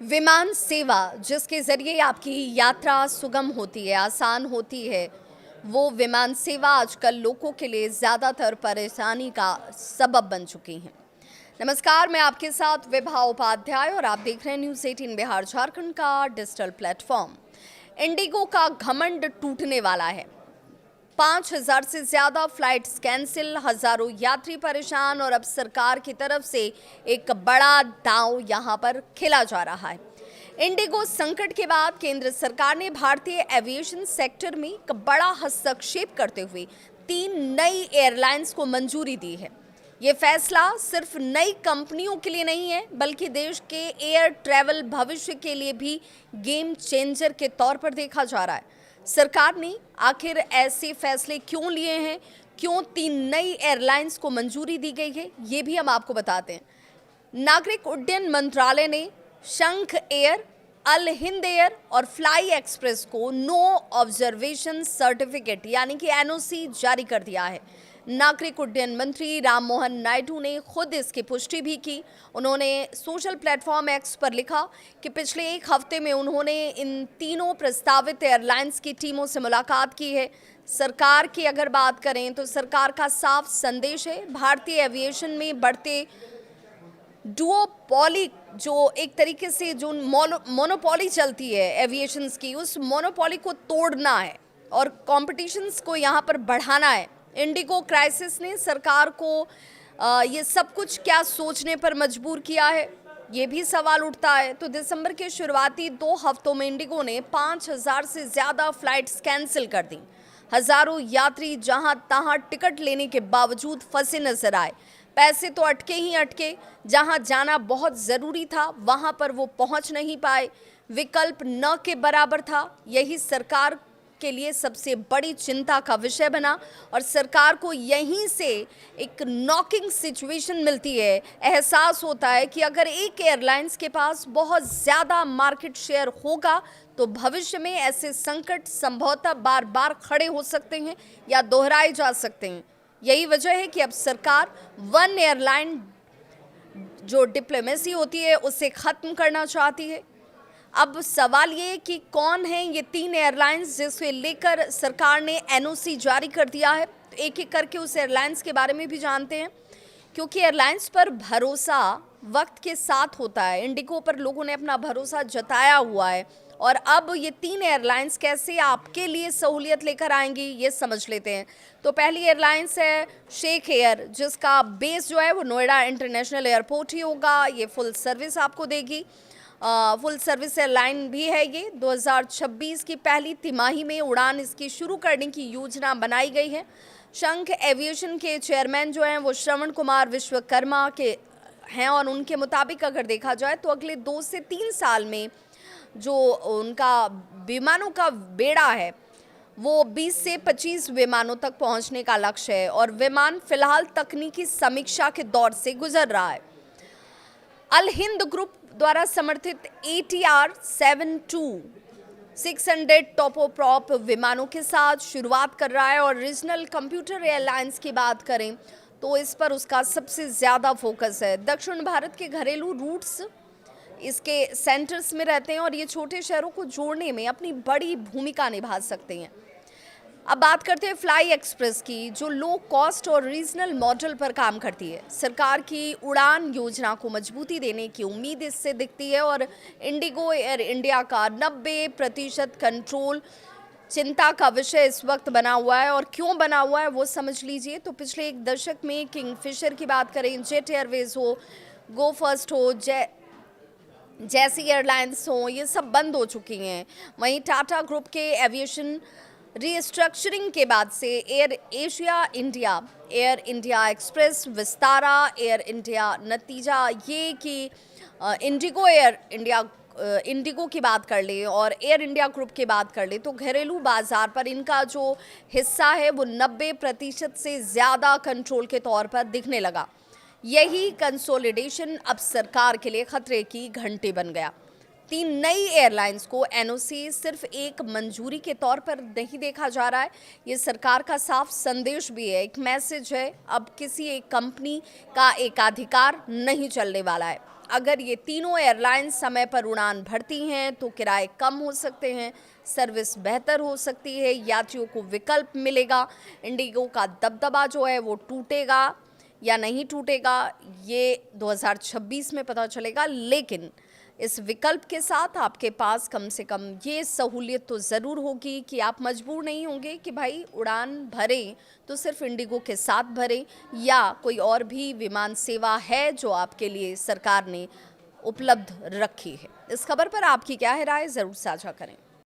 विमान सेवा जिसके ज़रिए आपकी यात्रा सुगम होती है, आसान होती है, वो विमान सेवा आजकल लोगों के लिए ज़्यादातर परेशानी का सबब बन चुकी हैं। नमस्कार, मैं आपके साथ विभा उपाध्याय और आप देख रहे हैं न्यूज़ 18 बिहार झारखंड का डिजिटल प्लेटफॉर्म। इंडिगो का घमंड टूटने वाला है। 5,000 से ज़्यादा फ्लाइट्स कैंसिल, हज़ारों यात्री परेशान और अब सरकार की तरफ से एक बड़ा दांव यहां पर खेला जा रहा है। इंडिगो संकट के बाद केंद्र सरकार ने भारतीय एविएशन सेक्टर में एक बड़ा हस्तक्षेप करते हुए 3 नई एयरलाइंस को मंजूरी दी है। ये फैसला सिर्फ नई कंपनियों के लिए नहीं है, बल्कि देश के एयर ट्रैवल भविष्य के लिए भी गेम चेंजर के तौर पर देखा जा रहा है। सरकार ने आखिर ऐसे फैसले क्यों लिए हैं, क्यों 3 नई एयरलाइंस को मंजूरी दी गई है, ये भी हम आपको बताते हैं। नागरिक उड्डयन मंत्रालय ने शंख एयर, अल हिंद एयर और फ्लाई एक्सप्रेस को नो ऑब्जर्वेशन सर्टिफिकेट यानी कि एनओसी जारी कर दिया है। नागरिक उड्डयन मंत्री राममोहन नायडू ने खुद इसकी पुष्टि भी की। उन्होंने सोशल प्लेटफॉर्म एक्स पर लिखा कि पिछले एक हफ्ते में उन्होंने इन तीनों प्रस्तावित एयरलाइंस की टीमों से मुलाकात की है। सरकार की अगर बात करें तो सरकार का साफ संदेश है, भारतीय एविएशन में बढ़ते डुओपॉली, जो एक तरीके से जो मोनोपॉली चलती है एविएशंस की, उस मोनोपॉली को तोड़ना है और कॉम्पिटिशन्स को यहाँ पर बढ़ाना है। इंडिगो क्राइसिस ने सरकार को ये सब कुछ क्या सोचने पर मजबूर किया है, ये भी सवाल उठता है। तो दिसंबर के शुरुआती 2 हफ्तों में इंडिगो ने 5,000 से ज़्यादा फ्लाइट्स कैंसिल कर दी। हज़ारों यात्री जहां तहां टिकट लेने के बावजूद फंसे नजर आए। पैसे तो अटके ही अटके, जहां जाना बहुत ज़रूरी था वहां पर वो पहुंच नहीं पाए। विकल्प न के बराबर था। यही सरकार के लिए सबसे बड़ी चिंता का विषय बना और सरकार को यहीं से एक नॉकिंग सिचुएशन मिलती है। एहसास होता है कि अगर एक एयरलाइंस के पास बहुत ज़्यादा मार्केट शेयर होगा तो भविष्य में ऐसे संकट संभवतः बार बार खड़े हो सकते हैं या दोहराए जा सकते हैं। यही वजह है कि अब सरकार वन एयरलाइन जो डिप्लोमेसी होती है उसे ख़त्म करना चाहती है। अब सवाल ये कि कौन है ये 3 एयरलाइंस जिसे लेकर सरकार ने एनओसी जारी कर दिया है। तो एक एक करके उस एयरलाइंस के बारे में भी जानते हैं, क्योंकि एयरलाइंस पर भरोसा वक्त के साथ होता है। इंडिगो पर लोगों ने अपना भरोसा जताया हुआ है और अब ये 3 एयरलाइंस कैसे आपके लिए सहूलियत लेकर आएंगी ये समझ लेते हैं। तो पहली एयरलाइंस है शेख एयर, जिसका बेस जो है वो नोएडा इंटरनेशनल एयरपोर्ट ही होगा। ये फुल सर्विस आपको देगी। फुल सर्विस एयरलाइन भी है ये। 2026 की पहली तिमाही में उड़ान इसकी शुरू करने की योजना बनाई गई है। शंख एविएशन के चेयरमैन जो हैं वो श्रवण कुमार विश्वकर्मा के हैं और उनके मुताबिक अगर देखा जाए तो अगले 2 से 3 साल में जो उनका विमानों का बेड़ा है वो 20 से 25 विमानों तक पहुंचने का लक्ष्य है और विमान फिलहाल तकनीकी समीक्षा के दौर से गुजर रहा है। अल हिंद ग्रुप द्वारा समर्थित ATR 72 600 टर्बोप्रॉप विमानों के साथ शुरुआत कर रहा है और रीजनल कंप्यूटर एयरलाइंस की बात करें तो इस पर उसका सबसे ज़्यादा फोकस है। दक्षिण भारत के घरेलू रूट्स इसके सेंटर्स में रहते हैं और ये छोटे शहरों को जोड़ने में अपनी बड़ी भूमिका निभा सकते हैं। अब बात करते हैं फ्लाई एक्सप्रेस की, जो लो कॉस्ट और रीजनल मॉडल पर काम करती है। सरकार की उड़ान योजना को मजबूती देने की उम्मीद इससे दिखती है और इंडिगो एयर इंडिया का 90% कंट्रोल चिंता का विषय इस वक्त बना हुआ है। और क्यों बना हुआ है वो समझ लीजिए। तो पिछले एक दशक में किंगफिशर की बात करें, जेट एयरवेज हो, गो फर्स्ट हो, जैसी एयरलाइंस हो, ये सब बंद हो चुकी हैं। वहीं टाटा ग्रुप के एविएशन रीस्ट्रक्चरिंग के बाद से air Asia India, air India express, Vistara, air India, नतीजा ये कि इंडिगो एयर इंडिया, इंडिगो की बात कर ले और एयर इंडिया ग्रुप की बात कर ले तो घरेलू बाजार पर इनका जो हिस्सा है वो 90% से ज़्यादा कंट्रोल के तौर पर दिखने लगा। यही कंसोलिडेशन अब सरकार के लिए खतरे की घंटी बन गया। 3 नई एयरलाइंस को एनओसी सिर्फ एक मंजूरी के तौर पर नहीं देखा जा रहा है, ये सरकार का साफ संदेश भी है, एक मैसेज है। अब किसी एक कंपनी का एकाधिकार नहीं चलने वाला है। अगर ये तीनों एयरलाइंस समय पर उड़ान भरती हैं तो किराए कम हो सकते हैं, सर्विस बेहतर हो सकती है, यात्रियों को विकल्प मिलेगा, इंडिगो का दबदबा जो है वो टूटेगा या नहीं टूटेगा ये 2026 में पता चलेगा। लेकिन इस विकल्प के साथ आपके पास कम से कम ये सहूलियत तो ज़रूर होगी कि आप मजबूर नहीं होंगे कि भाई उड़ान भरें तो सिर्फ इंडिगो के साथ भरें, या कोई और भी विमान सेवा है जो आपके लिए सरकार ने उपलब्ध रखी है। इस खबर पर आपकी क्या है राय, ज़रूर साझा करें।